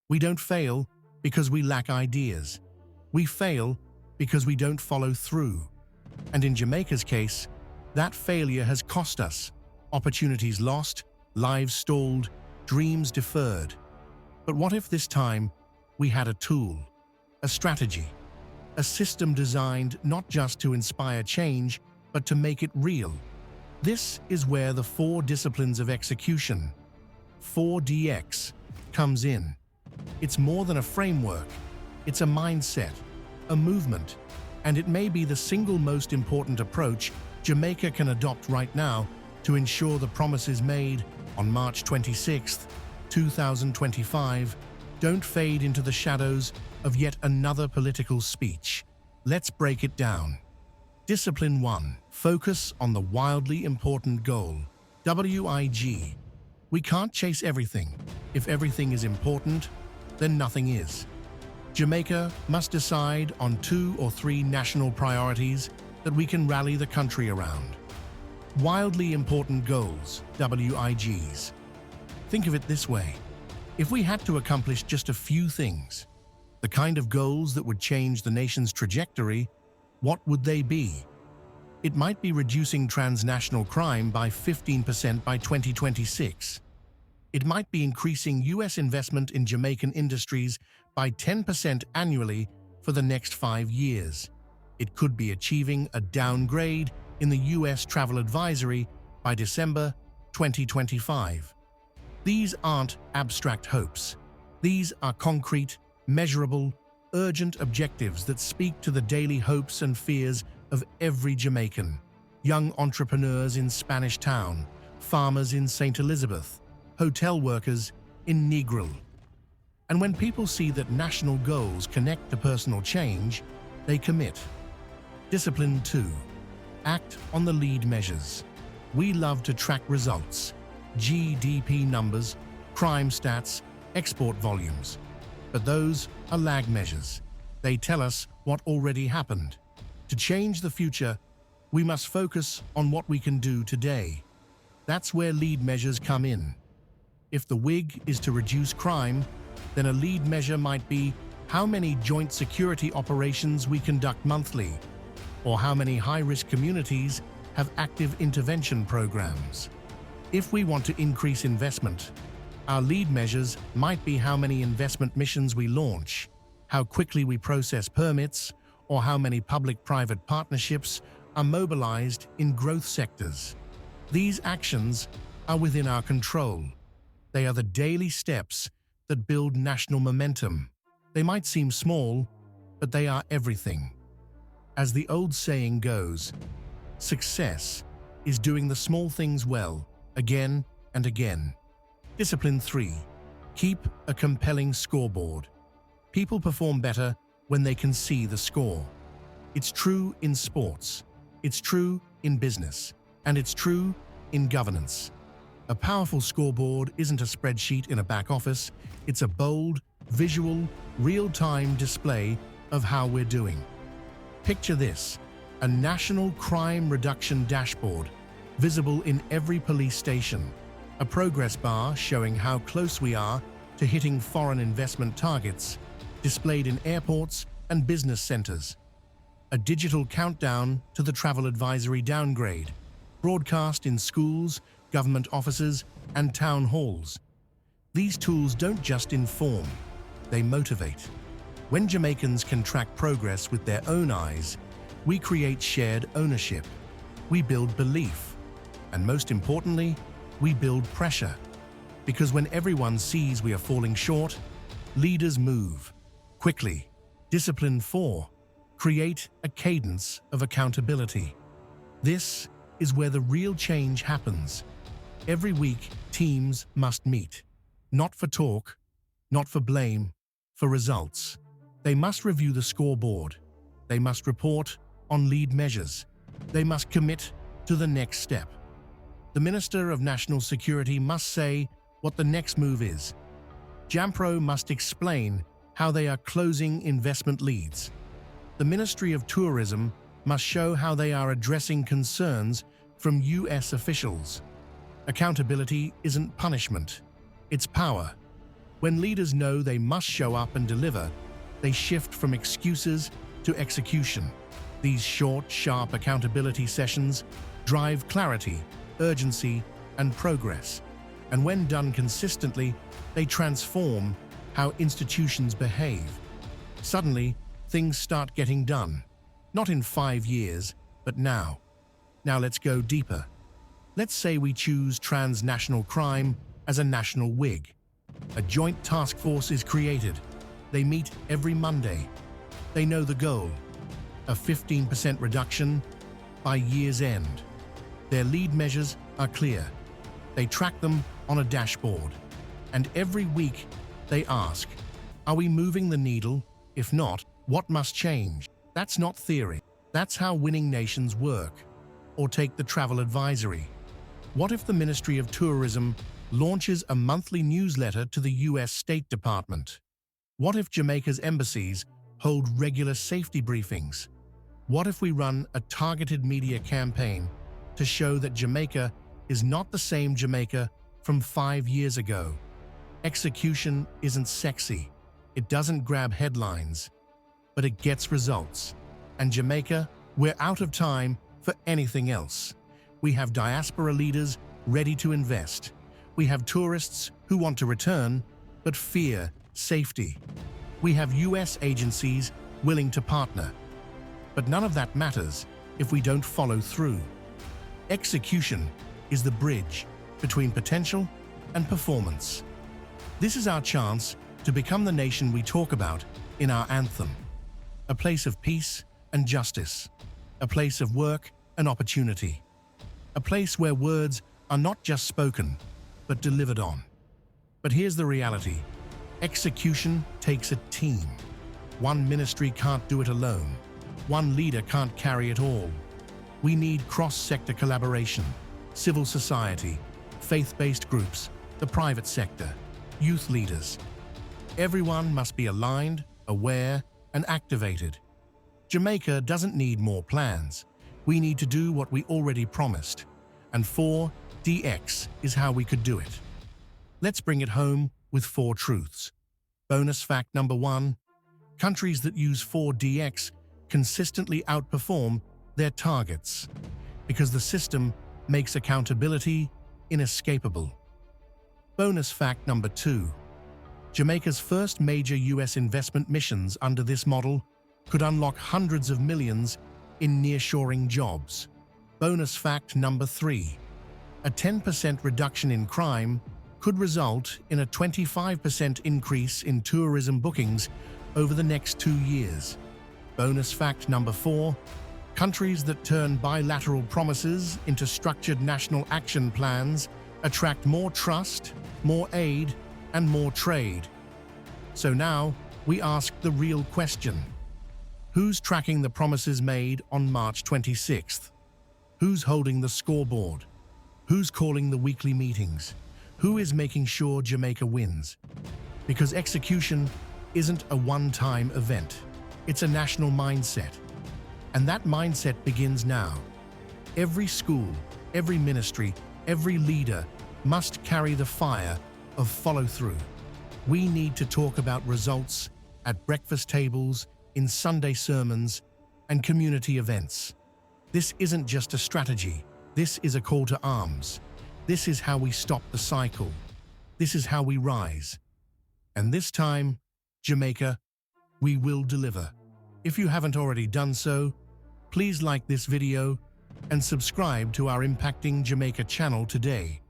We don't fail because we lack ideas. We fail because we don't follow through. And in Jamaica's case, that failure has cost us. Opportunities lost, lives stalled, dreams deferred. But what if this time we had a tool, a strategy, a system designed not just to inspire change, but to make it real? This is where the 4 disciplines of execution, 4DX, comes in. It's more than a framework. It's a mindset, a movement, and it may be the single most important approach Jamaica can adopt right now to ensure the promises made on March 26, 2025, don't fade into the shadows of yet another political speech. Let's break it down. Discipline 1. Focus on the wildly important goal. WIG. We can't chase everything. If everything is important, then nothing is. Jamaica must decide on 2 or 3 national priorities that we can rally the country around. Wildly important goals, WIGs. Think of it this way. If we had to accomplish just a few things, the kind of goals that would change the nation's trajectory, what would they be? It might be reducing transnational crime by 15% by 2026. It might be increasing U.S. investment in Jamaican industries by 10% annually for the next 5 years. It could be achieving a downgrade in the U.S. travel advisory by December 2025. These aren't abstract hopes. These are concrete, measurable, urgent objectives that speak to the daily hopes and fears of every Jamaican. Young entrepreneurs in Spanish Town, farmers in St. Elizabeth, hotel workers in Negril. And when people see that national goals connect to personal change, they commit. Discipline 2. Act on the lead measures. We love to track results, GDP numbers, crime stats, export volumes. But those are lag measures. They tell us what already happened. To change the future, we must focus on what we can do today. That's where lead measures come in. If the WIG is to reduce crime, then a lead measure might be how many joint security operations we conduct monthly, or how many high-risk communities have active intervention programs. If we want to increase investment, our lead measures might be how many investment missions we launch, how quickly we process permits, or how many public-private partnerships are mobilized in growth sectors. These actions are within our control. They are the daily steps that build national momentum. They might seem small, but they are everything. As the old saying goes, success is doing the small things well, again and again. Discipline 3. Keep a compelling scoreboard. People perform better when they can see the score. It's true in sports, it's true in business, and it's true in governance. A powerful scoreboard isn't a spreadsheet in a back office, it's a bold, visual, real-time display of how we're doing. Picture this, a national crime reduction dashboard, visible in every police station, a progress bar showing how close we are to hitting foreign investment targets, displayed in airports and business centers, a digital countdown to the travel advisory downgrade, broadcast in schools, government offices, and town halls. These tools don't just inform, they motivate. When Jamaicans can track progress with their own eyes, we create shared ownership. We build belief. And most importantly, we build pressure. Because when everyone sees we are falling short, leaders move quickly. Discipline 4. Create a cadence of accountability. This is where the real change happens. Every week, teams must meet. Not for talk, not for blame, for results. They must review the scoreboard. They must report on lead measures. They must commit to the next step. The Minister of National Security must say what the next move is. Jampro must explain how they are closing investment leads. The Ministry of Tourism must show how they are addressing concerns from U.S. officials. Accountability isn't punishment, it's power. When leaders know they must show up and deliver, they shift from excuses to execution. These short, sharp accountability sessions drive clarity, urgency, and progress. And when done consistently, they transform how institutions behave. Suddenly, things start getting done. Not in 5 years, but now. Now let's go deeper. Let's say we choose transnational crime as a national WIG. A joint task force is created. They meet every Monday. They know the goal: a 15% reduction by year's end. Their lead measures are clear. They track them on a dashboard. And every week they ask, are we moving the needle? If not, what must change? That's not theory. That's how winning nations work. Or take the travel advisory. What if the Ministry of Tourism launches a monthly newsletter to the U.S. State Department? What if Jamaica's embassies hold regular safety briefings? What if we run a targeted media campaign to show that Jamaica is not the same Jamaica from 5 years ago? Execution isn't sexy. It doesn't grab headlines, but it gets results. And Jamaica, we're out of time for anything else. We have diaspora leaders ready to invest. We have tourists who want to return, but fear safety. We have U.S. agencies willing to partner. But none of that matters if we don't follow through. Execution is the bridge between potential and performance. This is our chance to become the nation we talk about in our anthem. A place of peace and justice. A place of work and opportunity. A place where words are not just spoken, but delivered on. But here's the reality. Execution takes a team. One ministry can't do it alone. One leader can't carry it all. We need cross-sector collaboration, civil society, faith-based groups, the private sector, youth leaders. Everyone must be aligned, aware, and activated. Jamaica doesn't need more plans. We need to do what we already promised. And 4DX is how we could do it. Let's bring it home with 4 truths. Bonus fact number 1. Countries that use 4DX consistently outperform their targets because the system makes accountability inescapable. Bonus fact number 2. Jamaica's first major U.S. investment missions under this model could unlock hundreds of millions in nearshoring jobs. Bonus fact number 3. A 10% reduction in crime could result in a 25% increase in tourism bookings over the next 2 years. Bonus fact number 4. Countries that turn bilateral promises into structured national action plans attract more trust, more aid, and more trade. So now we ask the real question. Who's tracking the promises made on March 26th? Who's holding the scoreboard? Who's calling the weekly meetings? Who is making sure Jamaica wins? Because execution isn't a one-time event. It's a national mindset. And that mindset begins now. Every school, every ministry, every leader must carry the fire of follow-through. We need to talk about results at breakfast tables, in Sunday sermons, and community events. This isn't just a strategy. This is a call to arms. This is how we stop the cycle. This is how we rise. And this time, Jamaica, we will deliver. If you haven't already done so, please like this video and subscribe to our Impacting Jamaica channel today.